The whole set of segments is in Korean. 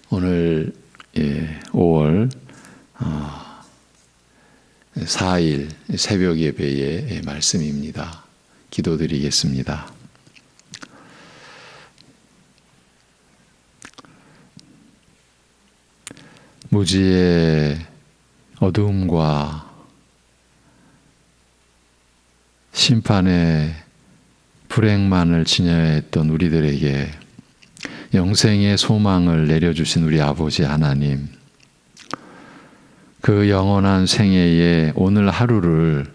오늘 5월 4일 새벽 예배의 말씀입니다. 기도드리겠습니다. 무지의 어두움과 심판의 불행만을 지녀야 했던 우리들에게 영생의 소망을 내려주신 우리 아버지 하나님, 그 영원한 생애의 오늘 하루를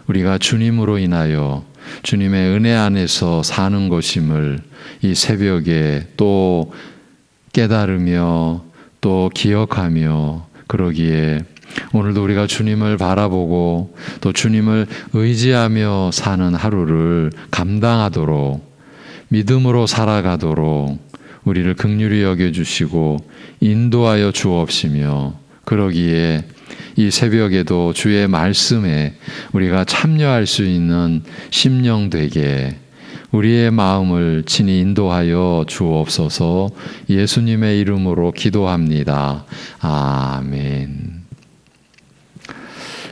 우리가 주님으로 인하여 주님의 은혜 안에서 사는 것임을 이 새벽에 또 깨달으며 또 기억하며 그러기에 오늘도 우리가 주님을 바라보고 또 주님을 의지하며 사는 하루를 감당하도록 믿음으로 살아가도록 우리를 긍휼히 여겨주시고 인도하여 주옵시며 그러기에 이 새벽에도 주의 말씀에 우리가 참여할 수 있는 심령 되게 우리의 마음을 친히 인도하여 주옵소서. 예수님의 이름으로 기도합니다. 아멘.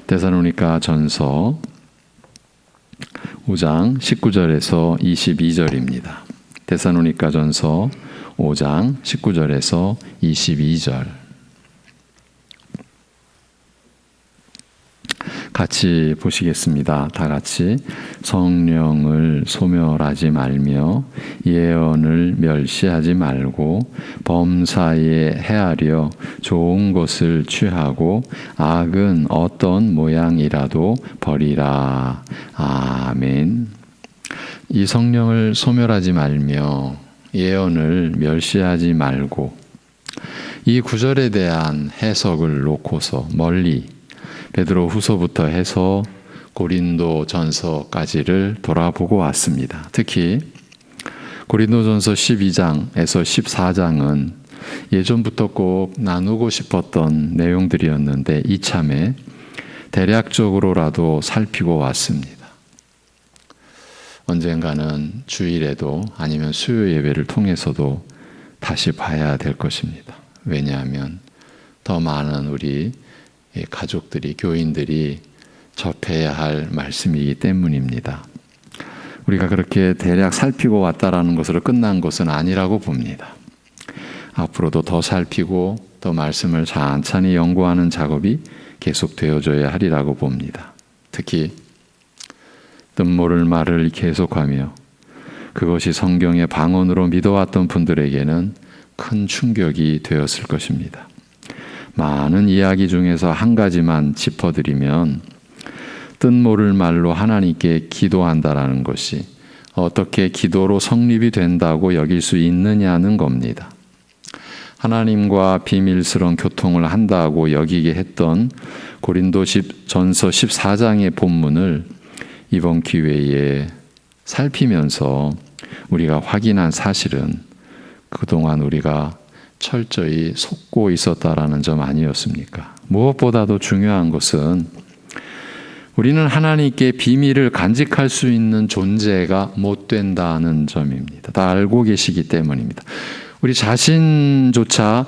데살로니가 전서 5장 19절에서 22절입니다. 데살로니가 전서 5장 19절에서 22절 같이 보시겠습니다. 다 같이. 성령을 소멸하지 말며 예언을 멸시하지 말고 범사에 헤아려 좋은 것을 취하고 악은 어떤 모양이라도 버리라. 아멘. 이 성령을 소멸하지 말며 예언을 멸시하지 말고, 이 구절에 대한 해석을 놓고서 멀리 베드로 후서부터 해서 고린도 전서까지를 돌아보고 왔습니다. 특히 고린도 전서 12장에서 14장은 예전부터 꼭 나누고 싶었던 내용들이었는데 이참에 대략적으로라도 살피고 왔습니다. 언젠가는 주일에도 아니면 수요 예배를 통해서도 다시 봐야 될 것입니다. 왜냐하면 더 많은 우리 가족들이, 교인들이 접해야 할 말씀이기 때문입니다. 우리가 그렇게 대략 살피고 왔다라는 것으로 끝난 것은 아니라고 봅니다. 앞으로도 더 살피고 더 말씀을 찬찬히 연구하는 작업이 계속되어져야 하리라고 봅니다. 특히 뜻모를 말을 계속하며 그것이 성경의 방언으로 믿어왔던 분들에게는 큰 충격이 되었을 것입니다. 많은 이야기 중에서 한 가지만 짚어드리면 뜻모를 말로 하나님께 기도한다라는 것이 어떻게 기도로 성립이 된다고 여길 수 있느냐는 겁니다. 하나님과 비밀스러운 교통을 한다고 여기게 했던 고린도 전서 14장의 본문을 이번 기회에 살피면서 우리가 확인한 사실은 그동안 우리가 철저히 속고 있었다라는 점 아니었습니까? 무엇보다도 중요한 것은 우리는 하나님께 비밀을 간직할 수 있는 존재가 못 된다는 점입니다. 다 알고 계시기 때문입니다. 우리 자신조차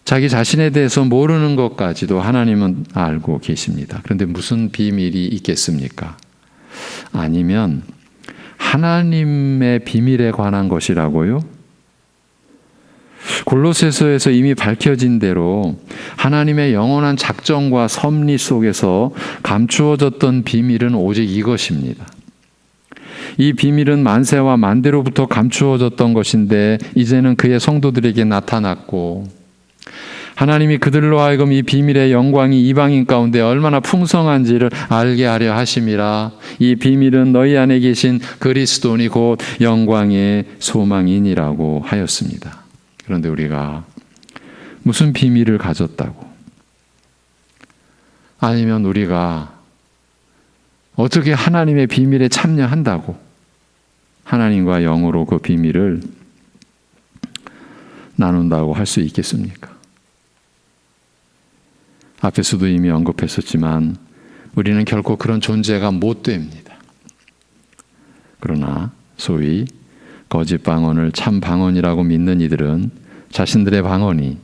자기 자신에 대해서 모르는 것까지도 하나님은 알고 계십니다. 그런데 무슨 비밀이 있겠습니까? 아니면 하나님의 비밀에 관한 것이라고요? 골로새서에서 이미 밝혀진 대로 하나님의 영원한 작정과 섭리 속에서 감추어졌던 비밀은 오직 이것입니다. 이 비밀은 만세와 만대로부터 감추어졌던 것인데 이제는 그의 성도들에게 나타났고 하나님이 그들로 하여금 이 비밀의 영광이 이방인 가운데 얼마나 풍성한지를 알게 하려 하심이라. 이 비밀은 너희 안에 계신 그리스도니 곧 영광의 소망이니라고 하였습니다. 그런데 우리가 무슨 비밀을 가졌다고? 아니면 우리가 어떻게 하나님의 비밀에 참여한다고? 하나님과 영으로 그 비밀을 나눈다고 할 수 있겠습니까? 앞에서도 이미 언급했었지만 우리는 결코 그런 존재가 못 됩니다. 그러나 소위 거짓 방언을 참 방언이라고 믿는 이들은 자신들의 방언이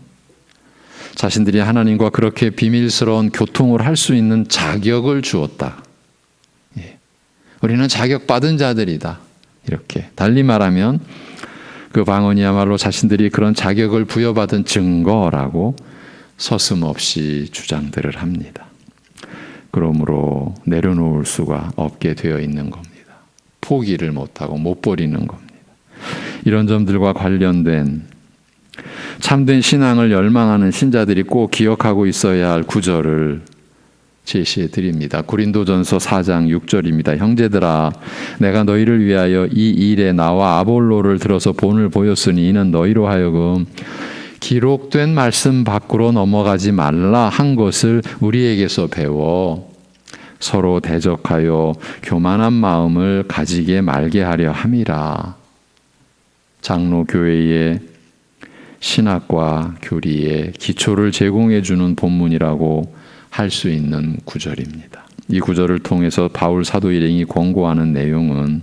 자신들이 하나님과 그렇게 비밀스러운 교통을 할 수 있는 자격을 주었다. 우리는 자격받은 자들이다. 이렇게 달리 말하면 그 방언이야말로 자신들이 그런 자격을 부여받은 증거라고 서슴없이 주장들을 합니다. 그러므로 내려놓을 수가 없게 되어 있는 겁니다. 포기를 못하고 못 버리는 겁니다. 이런 점들과 관련된 참된 신앙을 열망하는 신자들이 꼭 기억하고 있어야 할 구절을 제시해 드립니다. 고린도전서 4장 6절입니다. 형제들아, 내가 너희를 위하여 이 일에 나와 아볼로를 들어서 본을 보였으니 이는 너희로 하여금 기록된 말씀 밖으로 넘어가지 말라 한 것을 우리에게서 배워 서로 대적하여 교만한 마음을 가지게 말게 하려 함이라. 장로 교회의 신학과 교리의 기초를 제공해 주는 본문이라고 할 수 있는 구절입니다. 이 구절을 통해서 바울 사도 일행이 권고하는 내용은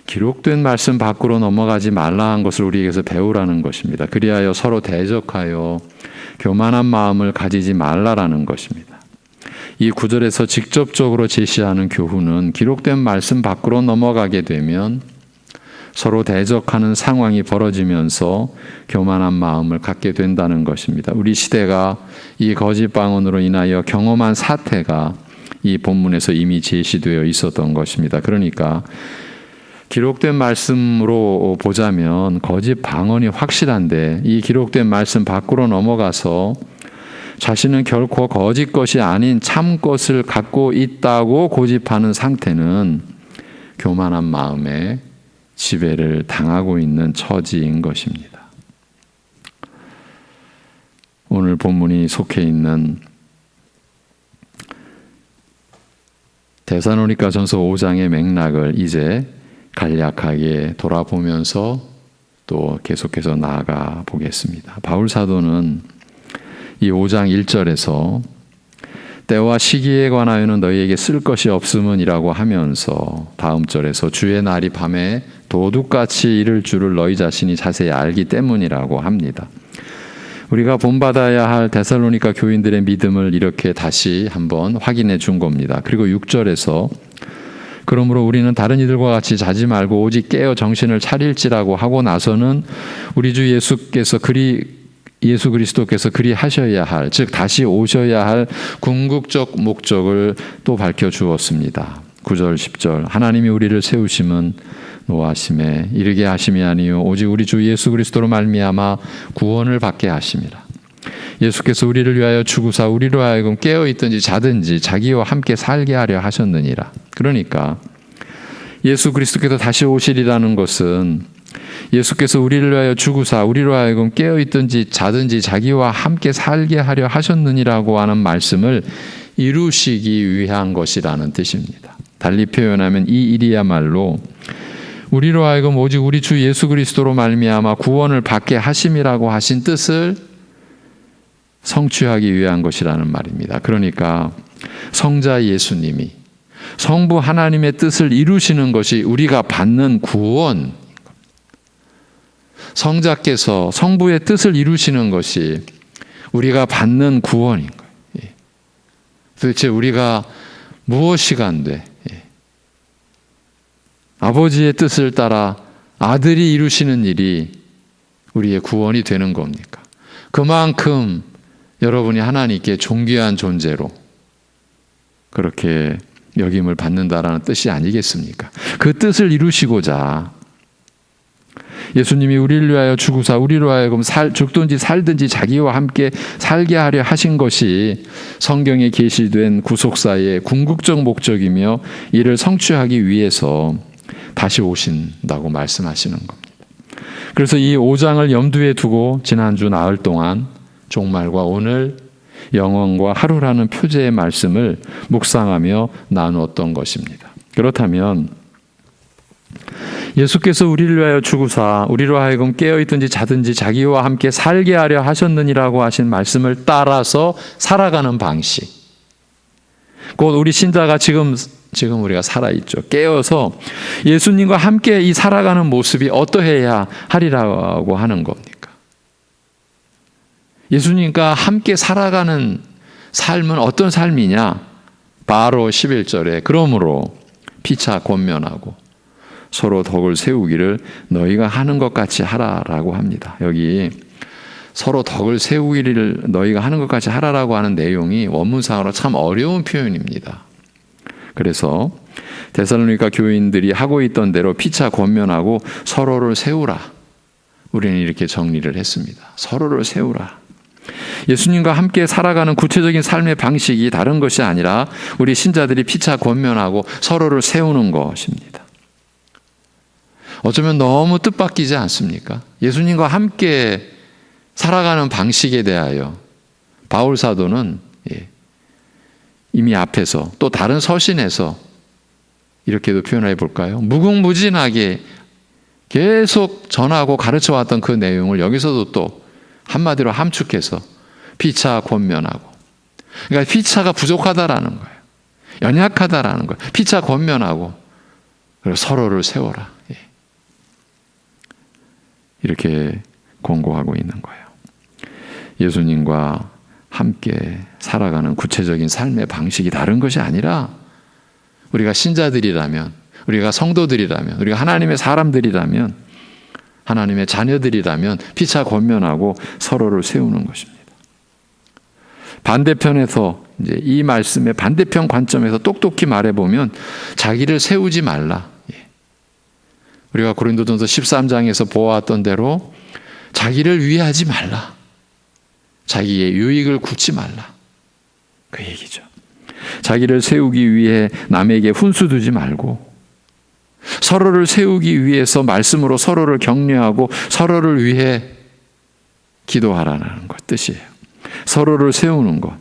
기록된 말씀 밖으로 넘어가지 말라 한 것을 우리에게서 배우라는 것입니다. 그리하여 서로 대적하여 교만한 마음을 가지지 말라라는 것입니다. 이 구절에서 직접적으로 제시하는 교훈은 기록된 말씀 밖으로 넘어가게 되면 서로 대적하는 상황이 벌어지면서 교만한 마음을 갖게 된다는 것입니다. 우리 시대가 이 거짓 방언으로 인하여 경험한 사태가 이 본문에서 이미 제시되어 있었던 것입니다. 그러니까 기록된 말씀으로 보자면 거짓 방언이 확실한데 이 기록된 말씀 밖으로 넘어가서 자신은 결코 거짓 것이 아닌 참 것을 갖고 있다고 고집하는 상태는 교만한 마음에 지배를 당하고 있는 처지인 것입니다. 오늘 본문이 속해 있는 데살로니가전서 5장의 맥락을 이제 간략하게 돌아보면서 또 계속해서 나아가 보겠습니다. 바울 사도는 이 5장 1절에서 때와 시기에 관하여는 너희에게 쓸 것이 없음은이라고 하면서 다음 절에서 주의 날이 밤에 도둑같이 이를 줄을 너희 자신이 자세히 알기 때문이라고 합니다. 우리가 본받아야 할 데살로니가 교인들의 믿음을 이렇게 다시 한번 확인해 준 겁니다. 그리고 6절에서 그러므로 우리는 다른 이들과 같이 자지 말고 오직 깨어 정신을 차릴지라고 하고 나서는 우리 주 예수 그리스도께서 그리하셔야 할, 즉 다시 오셔야 할 궁극적 목적을 또 밝혀주었습니다. 9절 10절 하나님이 우리를 세우심은 노하심에 이르게 하심이 아니요 오직 우리 주 예수 그리스도로 말미암아 구원을 받게 하심이라. 예수께서 우리를 위하여 죽으사 우리로 하여금 깨어있든지 자든지 자기와 함께 살게 하려 하셨느니라. 그러니까 예수 그리스도께서 다시 오시리라는 것은 예수께서 우리를 위하여 죽으사 우리로 하여금 깨어있든지 자든지 자기와 함께 살게 하려 하셨느니라고 하는 말씀을 이루시기 위한 것이라는 뜻입니다. 달리 표현하면 이 일이야말로 우리로 하여금 오직 우리 주 예수 그리스도로 말미암아 구원을 받게 하심이라고 하신 뜻을 성취하기 위한 것이라는 말입니다. 그러니까 성자 예수님이 성부 하나님의 뜻을 이루시는 것이 우리가 받는 구원, 성자께서 성부의 뜻을 이루시는 것이 우리가 받는 구원인 거예요. 도대체 우리가 무엇이 간돼? 아버지의 뜻을 따라 아들이 이루시는 일이 우리의 구원이 되는 겁니까? 그만큼 여러분이 하나님께 존귀한 존재로 그렇게 여김을 받는다라는 뜻이 아니겠습니까? 그 뜻을 이루시고자 예수님이 우리를 위하여 죽으사 우리로 하여금 죽든지 살든지 자기와 함께 살게 하려 하신 것이 성경에 계시된 구속사의 궁극적 목적이며 이를 성취하기 위해서 다시 오신다고 말씀하시는 겁니다. 그래서 이 5장을 염두에 두고 지난주 나흘 동안 종말과 오늘 영원과 하루라는 표제의 말씀을 묵상하며 나누었던 것입니다. 그렇다면 예수께서 우리를 위하여 죽으사 우리로 하여금 깨어있든지 자든지 자기와 함께 살게 하려 하셨느니라고 하신 말씀을 따라서 살아가는 방식, 곧 우리 신자가 지금 우리가 살아있죠. 깨어서 예수님과 함께 이 살아가는 모습이 어떠해야 하리라고 하는 겁니까? 예수님과 함께 살아가는 삶은 어떤 삶이냐? 바로 11절에 그러므로 피차 권면하고 서로 덕을 세우기를 너희가 하는 것 같이 하라라고 합니다. 여기 서로 덕을 세우기를 너희가 하는 것 같이 하라라고 하는 내용이 원문상으로 참 어려운 표현입니다. 그래서 데살로니가 교인들이 하고 있던 대로 피차 권면하고 서로를 세우라. 우리는 이렇게 정리를 했습니다. 서로를 세우라. 예수님과 함께 살아가는 구체적인 삶의 방식이 다른 것이 아니라 우리 신자들이 피차 권면하고 서로를 세우는 것입니다. 어쩌면 너무 뜻밖이지 않습니까? 예수님과 함께 살아가는 방식에 대하여 바울 사도는 이미 앞에서 또 다른 서신에서 이렇게도 표현해 볼까요? 무궁무진하게 계속 전하고 가르쳐 왔던 그 내용을 여기서도 또 한마디로 함축해서 피차 권면하고, 그러니까 피차가 부족하다라는 거예요. 연약하다라는 거예요. 피차 권면하고 그리고 서로를 세워라. 이렇게 권고하고 있는 거예요. 예수님과 함께 살아가는 구체적인 삶의 방식이 다른 것이 아니라 우리가 신자들이라면, 우리가 성도들이라면, 우리가 하나님의 사람들이라면, 하나님의 자녀들이라면 피차 권면하고 서로를 세우는 것입니다. 반대편에서 이제 이 말씀의 반대편 관점에서 똑똑히 말해보면 자기를 세우지 말라. 우리가 고린도전서 13장에서 보아왔던 대로 자기를 위하지 말라. 자기의 유익을 굽지 말라. 그 얘기죠. 자기를 세우기 위해 남에게 훈수 두지 말고 서로를 세우기 위해서 말씀으로 서로를 격려하고 서로를 위해 기도하라는 것 뜻이에요. 서로를 세우는 것.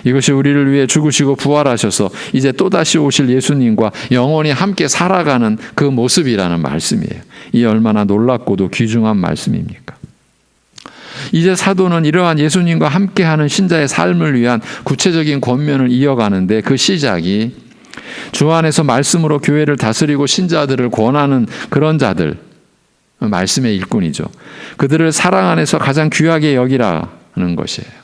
이것이 우리를 위해 죽으시고 부활하셔서 이제 또다시 오실 예수님과 영원히 함께 살아가는 그 모습이라는 말씀이에요. 이 얼마나 놀랍고도 귀중한 말씀입니까? 이제 사도는 이러한 예수님과 함께하는 신자의 삶을 위한 구체적인 권면을 이어가는데 그 시작이 주 안에서 말씀으로 교회를 다스리고 신자들을 권하는 그런 자들, 말씀의 일꾼이죠. 그들을 사랑 안에서 가장 귀하게 여기라는 것이에요.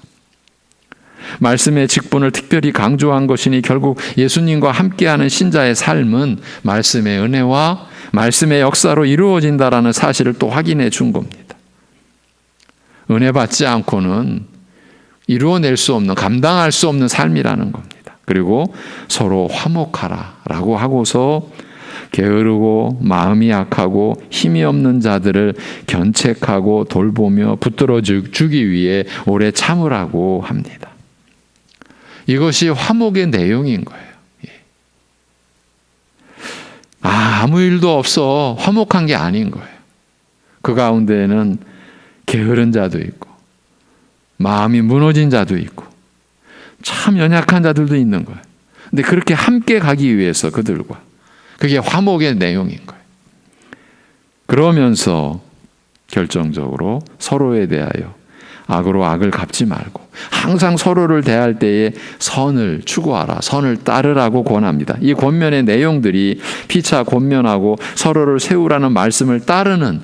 말씀의 직분을 특별히 강조한 것이니 결국 예수님과 함께하는 신자의 삶은 말씀의 은혜와 말씀의 역사로 이루어진다라는 사실을 또 확인해 준 겁니다. 은혜 받지 않고는 이루어낼 수 없는, 감당할 수 없는 삶이라는 겁니다. 그리고 서로 화목하라라고 하고서 게으르고 마음이 약하고 힘이 없는 자들을 견책하고 돌보며 붙들어 주기 위해 오래 참으라고 합니다. 이것이 화목의 내용인 거예요. 아무 일도 없어 화목한 게 아닌 거예요. 그 가운데에는 게으른 자도 있고 마음이 무너진 자도 있고 참 연약한 자들도 있는 거예요. 근데 그렇게 함께 가기 위해서 그들과 그게 화목의 내용인 거예요. 그러면서 결정적으로 서로에 대하여 악으로 악을 갚지 말고 항상 서로를 대할 때에 선을 추구하라, 선을 따르라고 권합니다. 이 권면의 내용들이 피차 권면하고 서로를 세우라는 말씀을 따르는,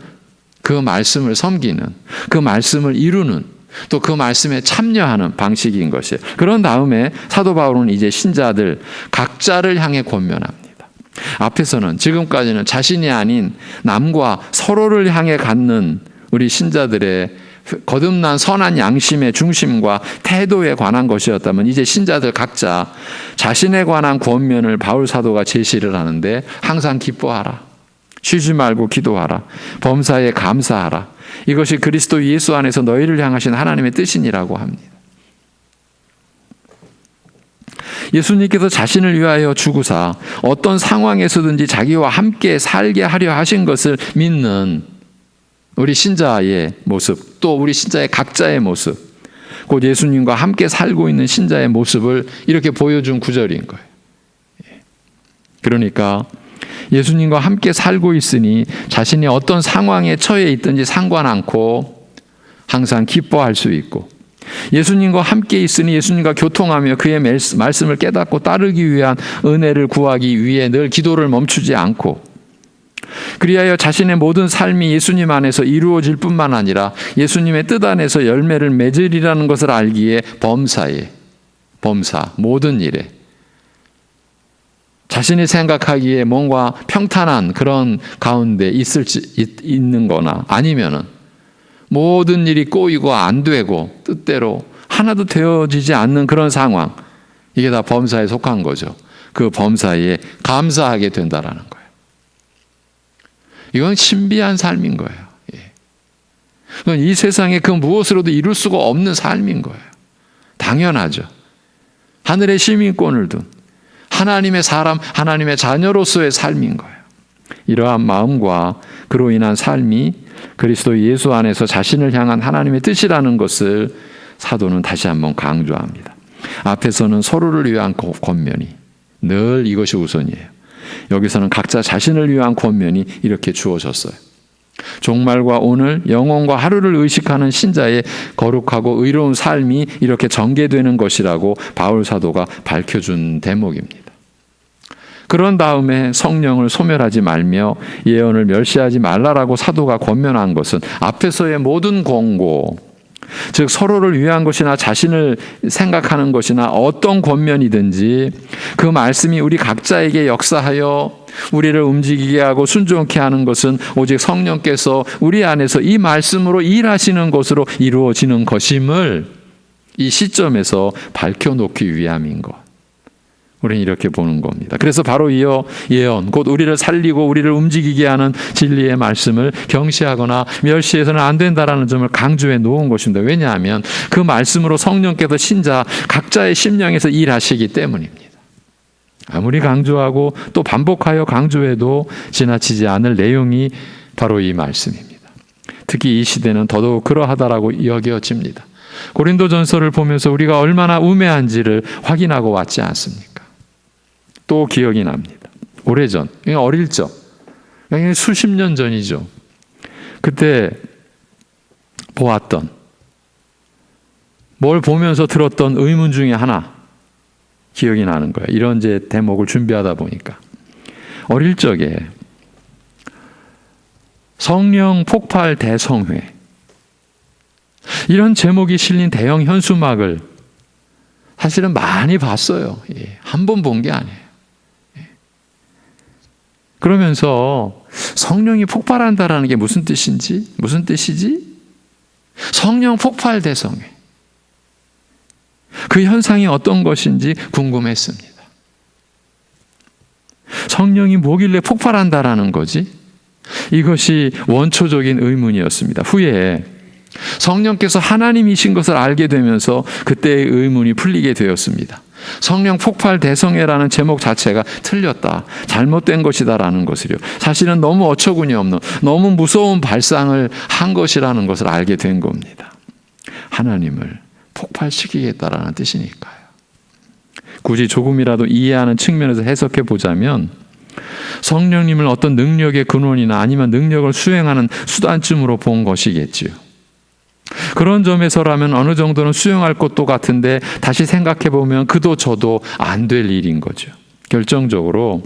그 말씀을 섬기는, 그 말씀을 이루는, 또 그 말씀에 참여하는 방식인 것이에요. 그런 다음에 사도 바울은 이제 신자들 각자를 향해 권면합니다. 앞에서는 지금까지는 자신이 아닌 남과 서로를 향해 갖는 우리 신자들의 거듭난 선한 양심의 중심과 태도에 관한 것이었다면 이제 신자들 각자 자신에 관한 권면을 바울 사도가 제시를 하는데 항상 기뻐하라, 쉬지 말고 기도하라, 범사에 감사하라. 이것이 그리스도 예수 안에서 너희를 향하신 하나님의 뜻이니라고 합니다. 예수님께서 자신을 위하여 죽으사 어떤 상황에서든지 자기와 함께 살게 하려 하신 것을 믿는 우리 신자의 모습, 또 우리 신자의 각자의 모습, 곧 예수님과 함께 살고 있는 신자의 모습을 이렇게 보여준 구절인 거예요. 그러니까 예수님과 함께 살고 있으니 자신이 어떤 상황에 처해 있든지 상관 않고 항상 기뻐할 수 있고, 예수님과 함께 있으니 예수님과 교통하며 그의 말씀을 깨닫고 따르기 위한 은혜를 구하기 위해 늘 기도를 멈추지 않고, 그리하여 자신의 모든 삶이 예수님 안에서 이루어질 뿐만 아니라 예수님의 뜻 안에서 열매를 맺으리라는 것을 알기에 범사, 모든 일에 자신이 생각하기에 뭔가 평탄한 그런 가운데 있는 거나 아니면은 모든 일이 꼬이고 안 되고 뜻대로 하나도 되어지지 않는 그런 상황, 이게 다 범사에 속한 거죠. 그 범사에 감사하게 된다라는 거예요. 이건 신비한 삶인 거예요. 이건 이 세상에 그 무엇으로도 이룰 수가 없는 삶인 거예요. 당연하죠. 하늘의 시민권을 둔 하나님의 사람, 하나님의 자녀로서의 삶인 거예요. 이러한 마음과 그로 인한 삶이 그리스도 예수 안에서 자신을 향한 하나님의 뜻이라는 것을 사도는 다시 한번 강조합니다. 앞에서는 서로를 위한 권면이 늘 이것이 우선이에요. 여기서는 각자 자신을 위한 권면이 이렇게 주어졌어요. 종말과 오늘, 영혼과 하루를 의식하는 신자의 거룩하고 의로운 삶이 이렇게 전개되는 것이라고 바울 사도가 밝혀준 대목입니다. 그런 다음에 성령을 소멸하지 말며 예언을 멸시하지 말라라고 사도가 권면한 것은 앞에서의 모든 권고, 즉 서로를 위한 것이나 자신을 생각하는 것이나 어떤 권면이든지 그 말씀이 우리 각자에게 역사하여 우리를 움직이게 하고 순종케 하는 것은 오직 성령께서 우리 안에서 이 말씀으로 일하시는 것으로 이루어지는 것임을 이 시점에서 밝혀놓기 위함인 것. 우리는 이렇게 보는 겁니다. 그래서 바로 이어 예언, 곧 우리를 살리고 우리를 움직이게 하는 진리의 말씀을 경시하거나 멸시해서는 안 된다라는 점을 강조해 놓은 것입니다. 왜냐하면 그 말씀으로 성령께서 신자 각자의 심령에서 일하시기 때문입니다. 아무리 강조하고 또 반복하여 강조해도 지나치지 않을 내용이 바로 이 말씀입니다. 특히 이 시대는 더더욱 그러하다라고 여겨집니다. 고린도전서를 보면서 우리가 얼마나 우매한지를 확인하고 왔지 않습니까? 또 기억이 납니다. 오래전, 어릴 적, 수십 년 전이죠. 그때 보았던, 뭘 보면서 들었던 의문 중에 하나 기억이 나는 거예요. 이런 이제 대목을 준비하다 보니까. 어릴 적에 성령 폭발 대성회, 이런 제목이 실린 대형 현수막을 사실은 많이 봤어요. 한 번 본 게 아니에요. 그러면서 성령이 폭발한다라는 게 무슨 뜻이지? 성령 폭발 대성회. 그 현상이 어떤 것인지 궁금했습니다. 성령이 뭐길래 폭발한다라는 거지? 이것이 원초적인 의문이었습니다. 후에 성령께서 하나님이신 것을 알게 되면서 그때의 의문이 풀리게 되었습니다. 성령 폭발 대성회라는 제목 자체가 틀렸다, 잘못된 것이다라는 것을요. 사실은 너무 어처구니 없는, 너무 무서운 발상을 한 것이라는 것을 알게 된 겁니다. 하나님을 폭발시키겠다라는 뜻이니까요. 굳이 조금이라도 이해하는 측면에서 해석해 보자면 성령님을 어떤 능력의 근원이나 아니면 능력을 수행하는 수단쯤으로 본 것이겠지요. 그런 점에서라면 어느 정도는 수용할 것도 같은데 다시 생각해 보면 그도 저도 안 될 일인 거죠. 결정적으로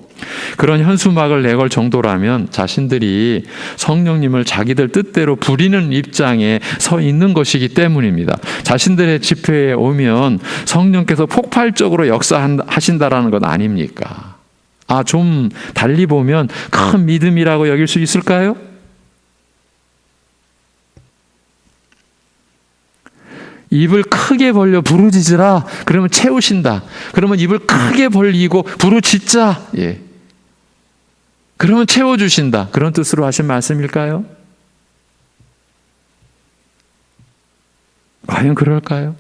그런 현수막을 내걸 정도라면 자신들이 성령님을 자기들 뜻대로 부리는 입장에 서 있는 것이기 때문입니다. 자신들의 집회에 오면 성령께서 폭발적으로 역사하신다라는 것 아닙니까? 좀 달리 보면 큰 믿음이라고 여길 수 있을까요? 입을 크게 벌려 부르짖으라. 그러면 채우신다. 그러면 입을 크게 벌리고 부르짖자. 그러면 채워주신다. 그런 뜻으로 하신 말씀일까요? 과연 그럴까요?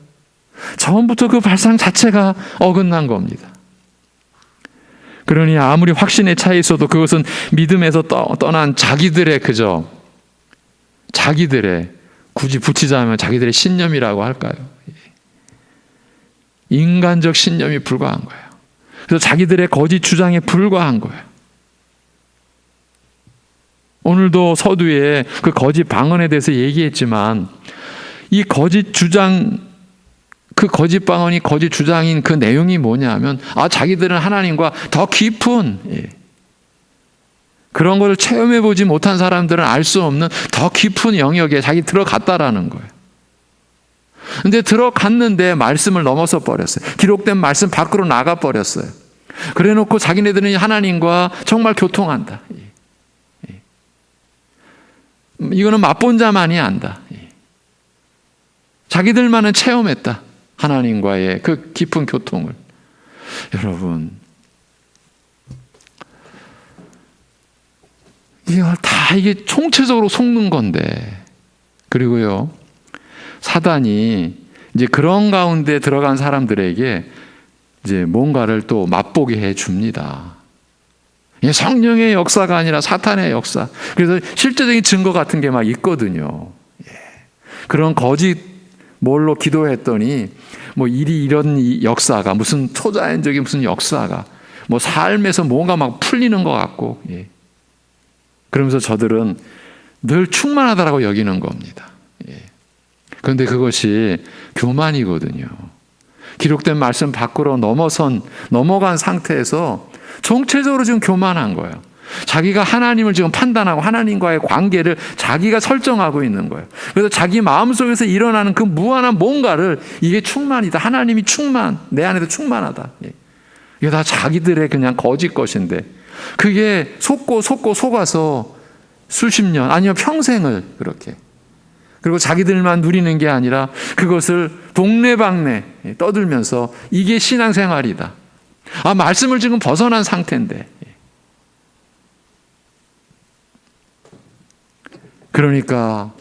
처음부터 그 발상 자체가 어긋난 겁니다. 그러니 아무리 확신의 차이 있어도 그것은 믿음에서 떠난 자기들의 굳이 붙이자면 자기들의 신념이라고 할까요? 인간적 신념이 불과한 거예요. 그래서 자기들의 거짓 주장에 불과한 거예요. 오늘도 서두에 그 거짓 방언에 대해서 얘기했지만 이 거짓 주장, 그 거짓 방언이 거짓 주장인 그 내용이 뭐냐 하면 자기들은 하나님과 더 깊은 그런 걸 체험해 보지 못한 사람들은 알 수 없는 더 깊은 영역에 자기 들어갔다라는 거예요. 근데 들어갔는데 말씀을 넘어서 버렸어요. 기록된 말씀 밖으로 나가 버렸어요. 그래 놓고 자기네들은 하나님과 정말 교통한다. 이거는 맛본 자만이 안다. 자기들만은 체험했다. 하나님과의 그 깊은 교통을. 여러분, 이게 총체적으로 속는 건데, 그리고요, 사단이 이제 그런 가운데 들어간 사람들에게 이제 뭔가를 또 맛보게 해 줍니다. 성령의 역사가 아니라 사탄의 역사. 그래서 실제적인 증거 같은 게 막 있거든요. 그런 거짓 뭘로 기도했더니 뭐 이런 역사가 무슨 초자연적인 무슨 역사가 뭐 삶에서 뭔가 막 풀리는 것 같고, 그러면서 저들은 늘 충만하다라고 여기는 겁니다. 그런데 그것이 교만이거든요. 기록된 말씀 밖으로 넘어간 상태에서 총체적으로 지금 교만한 거예요. 자기가 하나님을 지금 판단하고 하나님과의 관계를 자기가 설정하고 있는 거예요. 그래서 자기 마음속에서 일어나는 그 무한한 뭔가를 이게 충만이다. 하나님이 내 안에도 충만하다. 이게 다 자기들의 그냥 거짓 것인데 그게 속아서 수십 년 아니면 평생을 그렇게 그리고 자기들만 누리는 게 아니라 그것을 동네방네 떠들면서 이게 신앙생활이다. 말씀을 지금 벗어난 상태인데. 그러니까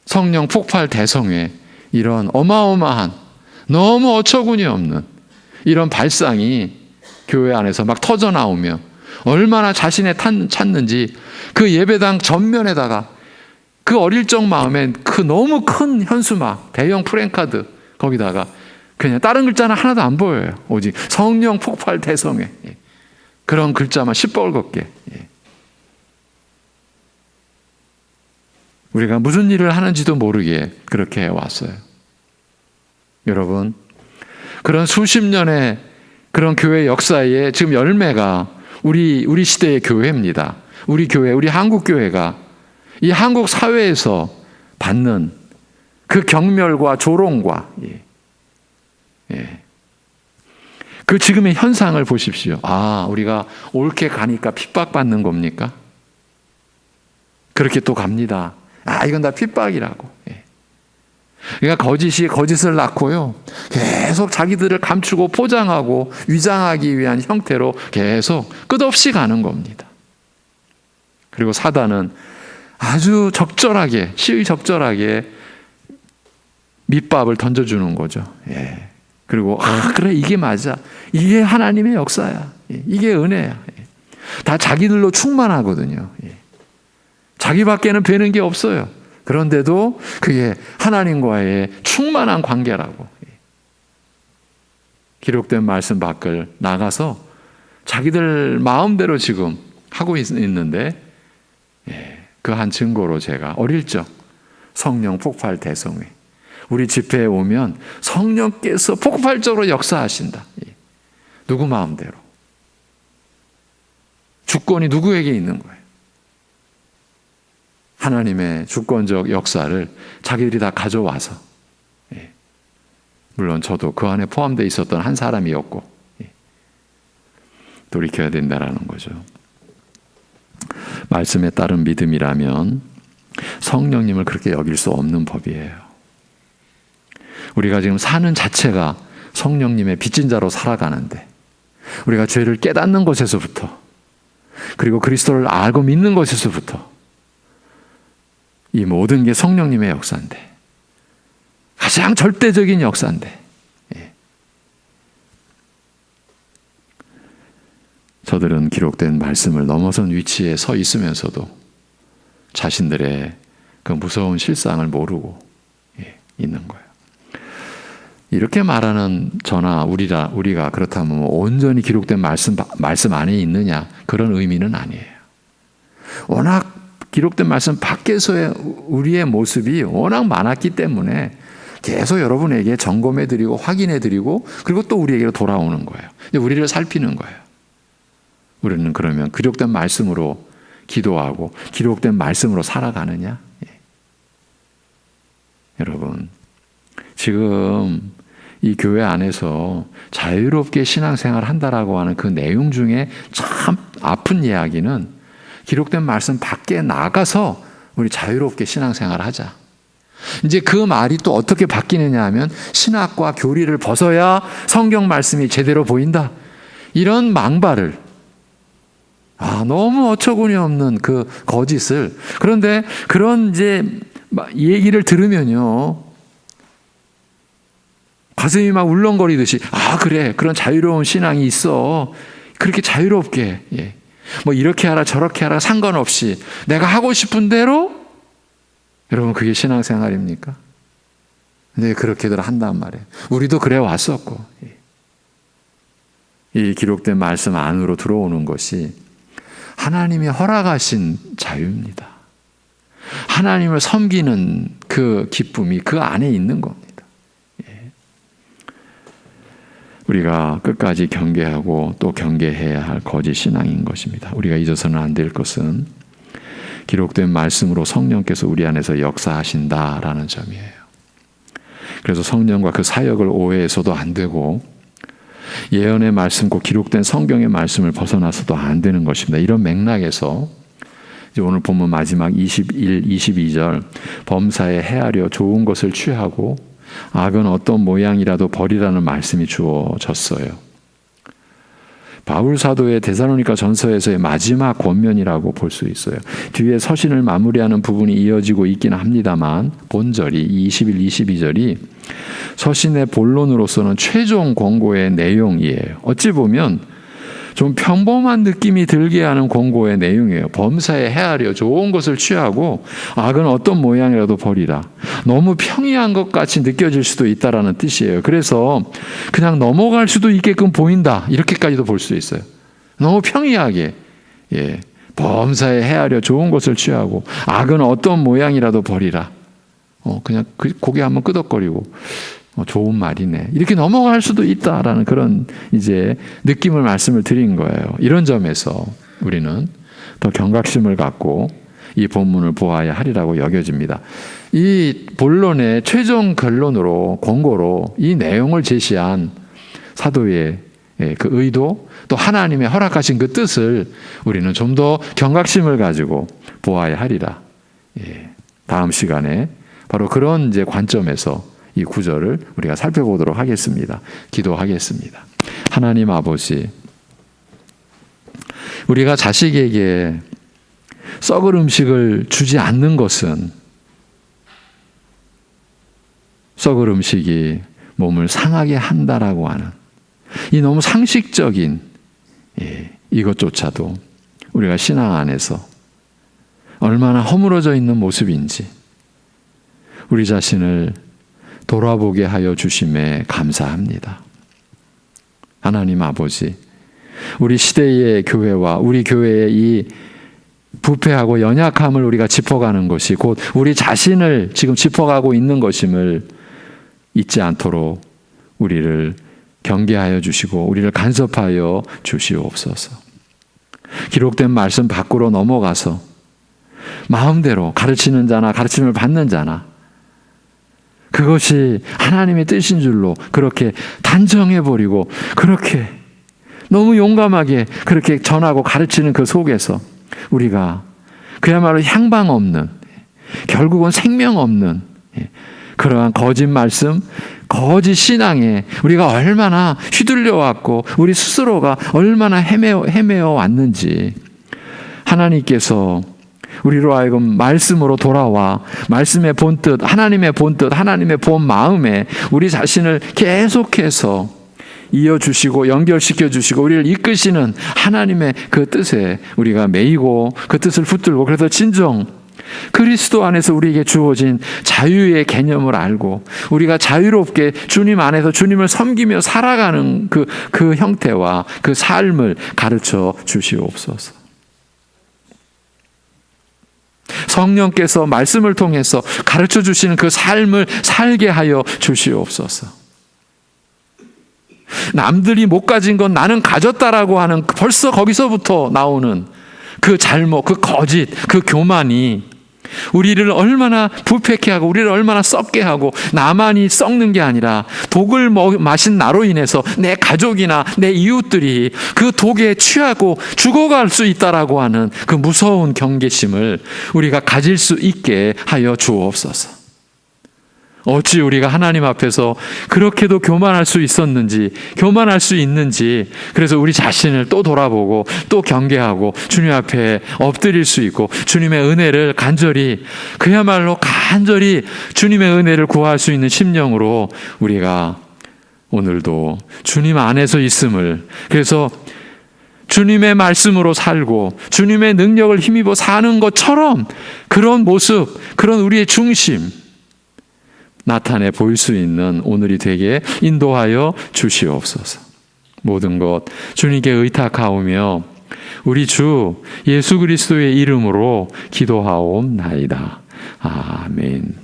성령 폭발 대성회 이런 어마어마한 너무 어처구니 없는 이런 발상이 교회 안에서 막 터져 나오며 얼마나 자신의 찾는지 그 예배당 전면에다가 그 어릴 적 마음에 그 너무 큰 현수막 대형 프랭카드 거기다가 그냥 다른 글자는 하나도 안 보여요. 오직 성령 폭발 대성회 그런 글자만 시뻘겋게. 우리가 무슨 일을 하는지도 모르게 그렇게 해왔어요. 여러분, 그런 수십 년의 그런 교회 역사의 지금 열매가 우리 시대의 교회입니다. 우리 교회, 우리 한국 교회가 이 한국 사회에서 받는 그 경멸과 조롱과 그 지금의 현상을 보십시오. 우리가 옳게 가니까 핍박받는 겁니까? 그렇게 또 갑니다. 이건 다 핍박이라고. 그러니까 거짓이 거짓을 낳고요. 계속 자기들을 감추고 포장하고 위장하기 위한 형태로 계속 끝없이 가는 겁니다. 그리고 사단은 아주 시의적절하게 밑밥을 던져주는 거죠. 그리고 그래 이게 맞아. 이게 하나님의 역사야. 이게 은혜야. 다 자기들로 충만하거든요. 자기밖에는 되는 게 없어요. 그런데도 그게 하나님과의 충만한 관계라고. 기록된 말씀 밖을 나가서 자기들 마음대로 지금 하고 있는데 그 한 증거로 제가 어릴 적 성령 폭발 대성회 우리 집회에 오면 성령께서 폭발적으로 역사하신다. 누구 마음대로. 주권이 누구에게 있는 거예요. 하나님의 주권적 역사를 자기들이 다 가져와서 물론 저도 그 안에 포함되어 있었던 한 사람이었고 돌이켜야 된다라는 거죠. 말씀에 따른 믿음이라면 성령님을 그렇게 여길 수 없는 법이에요. 우리가 지금 사는 자체가 성령님의 빚진 자로 살아가는데 우리가 죄를 깨닫는 것에서부터 그리고 그리스도를 알고 믿는 것에서부터 이 모든 게 성령님의 역사인데 가장 절대적인 역사인데 저들은 기록된 말씀을 넘어선 위치에 서 있으면서도 자신들의 그 무서운 실상을 모르고 있는 거예요. 이렇게 말하는 저나 우리가 그렇다면 온전히 기록된 말씀 안에 있느냐 그런 의미는 아니에요. 워낙 기록된 말씀 밖에서의 우리의 모습이 워낙 많았기 때문에 계속 여러분에게 점검해드리고 확인해드리고 그리고 또 우리에게로 돌아오는 거예요. 우리를 살피는 거예요. 우리는 그러면 기록된 말씀으로 기도하고 기록된 말씀으로 살아가느냐? 여러분, 지금 이 교회 안에서 자유롭게 신앙생활 한다라고 하는 그 내용 중에 참 아픈 이야기는 기록된 말씀 밖에 나가서 우리 자유롭게 신앙생활 하자. 이제 그 말이 또 어떻게 바뀌느냐 하면 신학과 교리를 벗어야 성경 말씀이 제대로 보인다. 이런 망발을, 너무 어처구니 없는 그 거짓을, 그런데 그런 이제 얘기를 들으면요, 가슴이 막 울렁거리듯이, 그래, 그런 자유로운 신앙이 있어. 그렇게 자유롭게, 뭐 이렇게 하라 저렇게 하라 상관없이 내가 하고 싶은 대로. 여러분, 그게 신앙생활입니까? 근데 그렇게들 한단 말이에요. 우리도 그래 왔었고, 이 기록된 말씀 안으로 들어오는 것이 하나님이 허락하신 자유입니다. 하나님을 섬기는 그 기쁨이 그 안에 있는 겁니다. 우리가 끝까지 경계하고 또 경계해야 할 거짓 신앙인 것입니다. 우리가 잊어서는 안 될 것은 기록된 말씀으로 성령께서 우리 안에서 역사하신다라는 점이에요. 그래서 성령과 그 사역을 오해해서도 안 되고 예언의 말씀, 곧 기록된 성경의 말씀을 벗어나서도 안 되는 것입니다. 이런 맥락에서 이제 오늘 본문 마지막 21, 22절 범사에 헤아려 좋은 것을 취하고 악은 어떤 모양이라도 버리라는 말씀이 주어졌어요. 바울 사도의 데살로니가 전서에서의 마지막 권면이라고 볼 수 있어요. 뒤에 서신을 마무리하는 부분이 이어지고 있긴 합니다만 본절이 21, 22절이 서신의 본론으로서는 최종 권고의 내용이에요. 어찌 보면 좀 평범한 느낌이 들게 하는 권고의 내용이에요. 범사에 헤아려 좋은 것을 취하고 악은 어떤 모양이라도 버리라. 너무 평이한 것 같이 느껴질 수도 있다라는 뜻이에요. 그래서 그냥 넘어갈 수도 있게끔 보인다. 이렇게까지도 볼 수 있어요. 너무 평이하게. 범사에 헤아려 좋은 것을 취하고 악은 어떤 모양이라도 버리라. 그냥 고개 한번 끄덕거리고 좋은 말이네. 이렇게 넘어갈 수도 있다라는 그런 이제 느낌을 말씀을 드린 거예요. 이런 점에서 우리는 더 경각심을 갖고 이 본문을 보아야 하리라고 여겨집니다. 이 본론의 최종 결론으로 권고로 이 내용을 제시한 사도의 그 의도 또 하나님의 허락하신 그 뜻을 우리는 좀 더 경각심을 가지고 보아야 하리라. 다음 시간에 바로 그런 이제 관점에서 이 구절을 우리가 살펴보도록 하겠습니다. 기도하겠습니다. 하나님 아버지, 우리가 자식에게 썩을 음식을 주지 않는 것은 썩을 음식이 몸을 상하게 한다라고 하는 이 너무 상식적인 이것조차도 우리가 신앙 안에서 얼마나 허물어져 있는 모습인지 우리 자신을 돌아보게 하여 주심에 감사합니다. 하나님 아버지, 우리 시대의 교회와 우리 교회의 이 부패하고 연약함을 우리가 짚어가는 것이 곧 우리 자신을 지금 짚어가고 있는 것임을 잊지 않도록 우리를 경계하여 주시고 우리를 간섭하여 주시옵소서. 기록된 말씀 밖으로 넘어가서 마음대로 가르치는 자나 가르침을 받는 자나 그것이 하나님의 뜻인 줄로 그렇게 단정해버리고 그렇게 너무 용감하게 그렇게 전하고 가르치는 그 속에서 우리가 그야말로 향방 없는 결국은 생명 없는 그러한 거짓 말씀, 거짓 신앙에 우리가 얼마나 휘둘려 왔고 우리 스스로가 얼마나 헤매어 왔는지 하나님께서 우리로 하여금 말씀으로 돌아와 말씀의 본뜻, 하나님의 본뜻, 하나님의 본 마음에 우리 자신을 계속해서 이어주시고 연결시켜주시고 우리를 이끄시는 하나님의 그 뜻에 우리가 매이고 그 뜻을 붙들고 그래서 진정 그리스도 안에서 우리에게 주어진 자유의 개념을 알고 우리가 자유롭게 주님 안에서 주님을 섬기며 살아가는 그 형태와 그 삶을 가르쳐 주시옵소서. 성령께서 말씀을 통해서 가르쳐 주시는 그 삶을 살게 하여 주시옵소서. 남들이 못 가진 건 나는 가졌다라고 하는 벌써 거기서부터 나오는 그 잘못, 그 거짓, 그 교만이 우리를 얼마나 부패케 하고 우리를 얼마나 썩게 하고 나만이 썩는 게 아니라 독을 마신 나로 인해서 내 가족이나 내 이웃들이 그 독에 취하고 죽어갈 수 있다라고 하는 그 무서운 경계심을 우리가 가질 수 있게 하여 주옵소서. 어찌 우리가 하나님 앞에서 그렇게도 교만할 수 있었는지, 교만할 수 있는지, 그래서 우리 자신을 또 돌아보고 또 경계하고 주님 앞에 엎드릴 수 있고 주님의 은혜를 간절히, 그야말로 간절히 주님의 은혜를 구할 수 있는 심령으로 우리가 오늘도 주님 안에서 있음을, 그래서 주님의 말씀으로 살고 주님의 능력을 힘입어 사는 것처럼 그런 모습, 그런 우리의 중심 나타내 보일 수 있는 오늘이 되게 인도하여 주시옵소서. 모든 것 주님께 의탁하오며 우리 주 예수 그리스도의 이름으로 기도하옵나이다. 아멘.